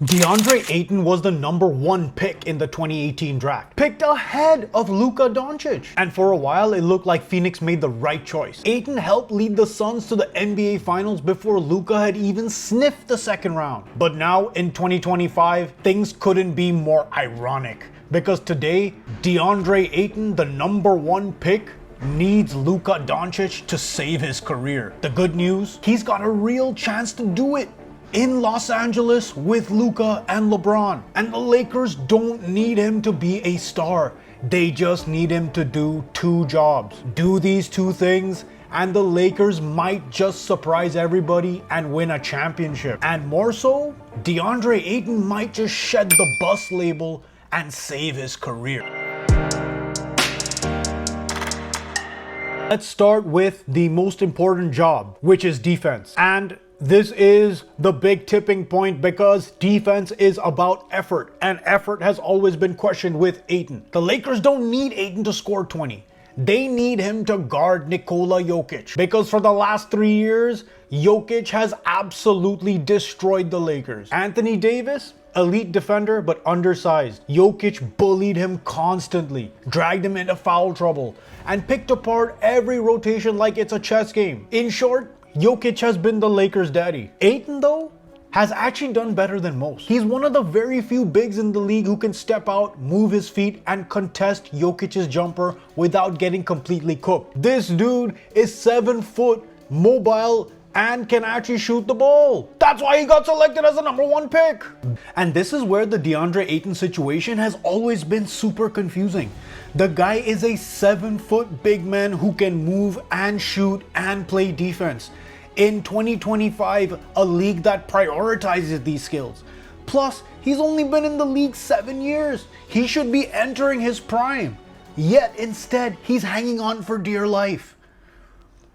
Deandre Ayton was the #1 pick in the 2018 draft, picked ahead of Luka Doncic. And for a while, it looked like Phoenix made the right choice. Ayton helped lead the Suns to the NBA Finals before Luka had even sniffed the second round. But now, in 2025, things couldn't be more ironic. Because today, Deandre Ayton, the #1 pick, needs Luka Doncic to save his career. The good news, he's got a real chance to do it in Los Angeles with Luka and LeBron. And the Lakers don't need him to be a star. They just need him to do two jobs. Do these two things, and the Lakers might just surprise everybody and win a championship. And more so, Deandre Ayton might just shed the bust label and save his career. Let's start with the most important job, which is defense. And this is the big tipping point because defense is about effort, and effort has always been questioned with Ayton. The Lakers don't need Ayton to score 20. They need him to guard Nikola Jokic, because for the last 3 years, Jokic has absolutely destroyed the Lakers. Anthony Davis, elite defender but undersized. Jokic bullied him constantly, dragged him into foul trouble, and picked apart every rotation like it's a chess game. In short, Jokic has been the Lakers' daddy. Ayton, though, has actually done better than most. He's one of the very few bigs in the league who can step out, move his feet, and contest Jokic's jumper without getting completely cooked. This dude is 7 foot, mobile, and can actually shoot the ball. That's why he got selected as the #1 pick. And this is where the Deandre Ayton situation has always been super confusing. The guy is a 7 foot big man who can move and shoot and play defense. In 2025, a league that prioritizes these skills. Plus, he's only been in the league 7 years. He should be entering his prime. Yet instead, he's hanging on for dear life.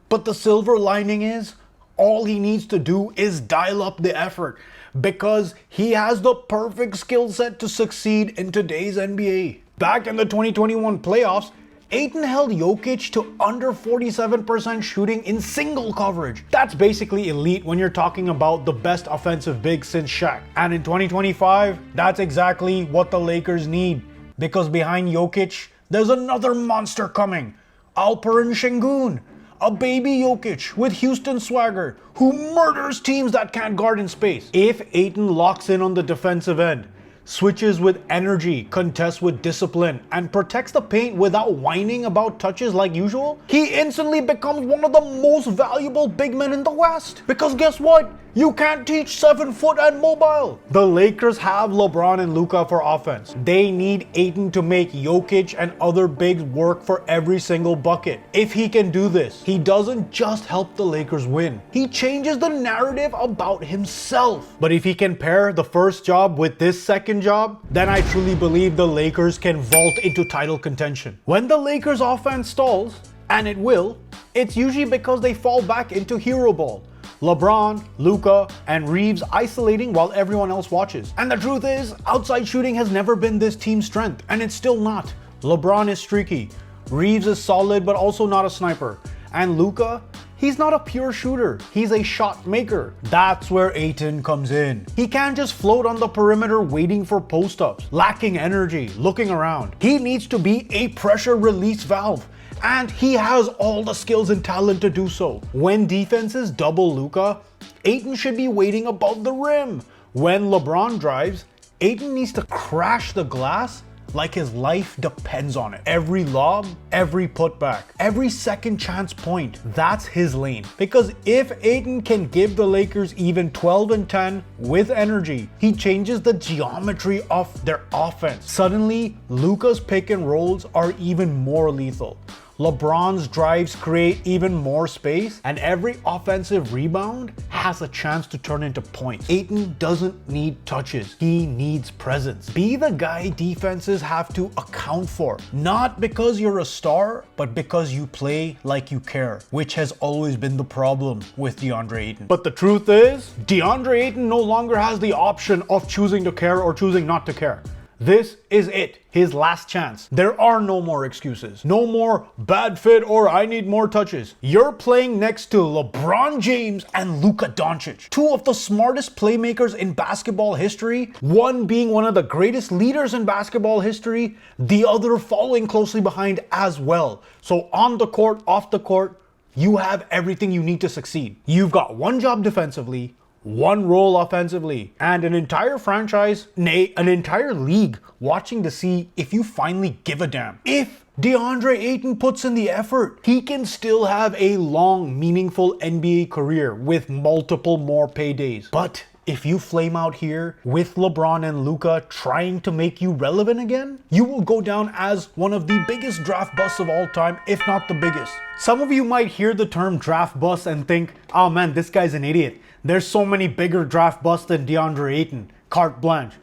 But the silver lining is, all he needs to do is dial up the effort, because he has the perfect skill set to succeed in today's NBA. Back in the 2021 playoffs, Ayton held Jokic to under 47% shooting in single coverage. That's basically elite when you're talking about the best offensive big since Shaq. And in 2025, that's exactly what the Lakers need, because behind Jokic, there's another monster coming, Alperen Şengün. A baby Jokic with Houston swagger who murders teams that can't guard in space. If Ayton locks in on the defensive end, switches with energy, contests with discipline, and protects the paint without whining about touches like usual, he instantly becomes one of the most valuable big men in the West. Because guess what? You can't teach 7 foot and mobile. The Lakers have LeBron and Luka for offense. They need Ayton to make Jokic and other bigs work for every single bucket. If he can do this, he doesn't just help the Lakers win. He changes the narrative about himself. But if he can pair the first job with this second job, then I truly believe the Lakers can vault into title contention. When the Lakers offense stalls, and it will, it's usually because they fall back into hero ball. LeBron, Luka, and Reeves isolating while everyone else watches. And the truth is, outside shooting has never been this team's strength, and it's still not. LeBron is streaky, Reeves is solid but also not a sniper, and Luka, he's not a pure shooter, he's a shot maker. That's where Ayton comes in. He can't just float on the perimeter waiting for post-ups, lacking energy, looking around. He needs to be a pressure release valve. And he has all the skills and talent to do so. When defenses double Luka, Ayton should be waiting above the rim. When LeBron drives, Ayton needs to crash the glass like his life depends on it. Every lob, every putback, every second chance point, that's his lane. Because if Ayton can give the Lakers even 12 and 10 with energy, he changes the geometry of their offense. Suddenly, Luka's pick and rolls are even more lethal. LeBron's drives create even more space, and every offensive rebound has a chance to turn into points. Ayton doesn't need touches, he needs presence. Be the guy defenses have to account for, not because you're a star, but because you play like you care, which has always been the problem with Deandre Ayton. But the truth is, Deandre Ayton no longer has the option of choosing to care or choosing not to care. This is it, his last chance. There are no more excuses. No more bad fit or I need more touches. You're playing next to LeBron James and Luka Doncic, two of the smartest playmakers in basketball history, one being one of the greatest leaders in basketball history, the other following closely behind as well. So on the court, off the court, you have everything you need to succeed. You've got one job defensively, one role offensively, and an entire franchise, nay, an entire league watching to see if you finally give a damn. If Deandre Ayton puts in the effort, he can still have a long, meaningful NBA career with multiple more paydays. But if you flame out here with LeBron and Luka trying to make you relevant again, you will go down as one of the biggest draft busts of all time, if not the biggest. Some of you might hear the term draft bust and think, oh man, this guy's an idiot. There's so many bigger draft busts than Deandre Ayton, carte blanche.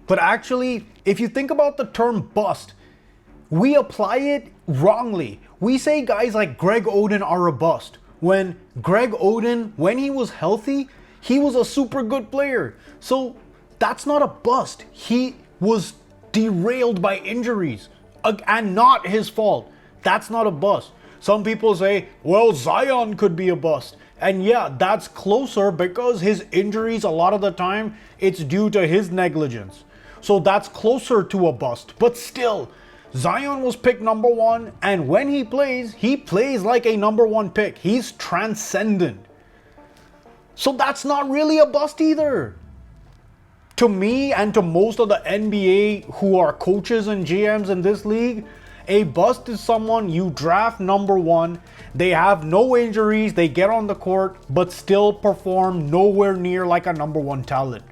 But actually, if you think about the term bust, we apply it wrongly. We say guys like Greg Oden are a bust, when Greg Oden, when he was healthy, he was a super good player. So that's not a bust. He was derailed by injuries and not his fault. That's not a bust. Some people say, well, Zion could be a bust. And yeah, that's closer because his injuries, a lot of the time, it's due to his negligence. So that's closer to a bust. But still, Zion was picked number one, and when he plays like a number one pick. He's transcendent. So that's not really a bust either. To me and to most of the NBA who are coaches and GMs in this league, a bust is someone you draft number one, they have no injuries, they get on the court, but still perform nowhere near like a number one talent.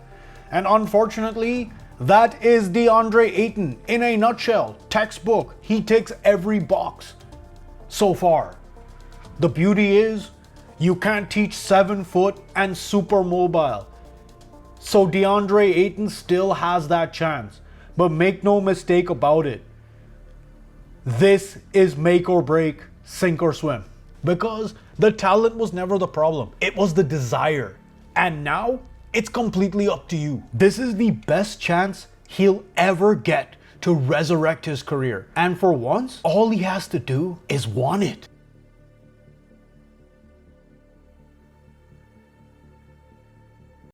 And unfortunately, that is Deandre Ayton in a nutshell. Textbook. He ticks every box so far. The beauty is, you can't teach 7 foot and super mobile. So Deandre Ayton still has that chance. But make no mistake about it. This is make or break, sink or swim. Because the talent was never the problem. It was the desire. And now, it's completely up to you. This is the best chance he'll ever get to resurrect his career. And for once, all he has to do is want it.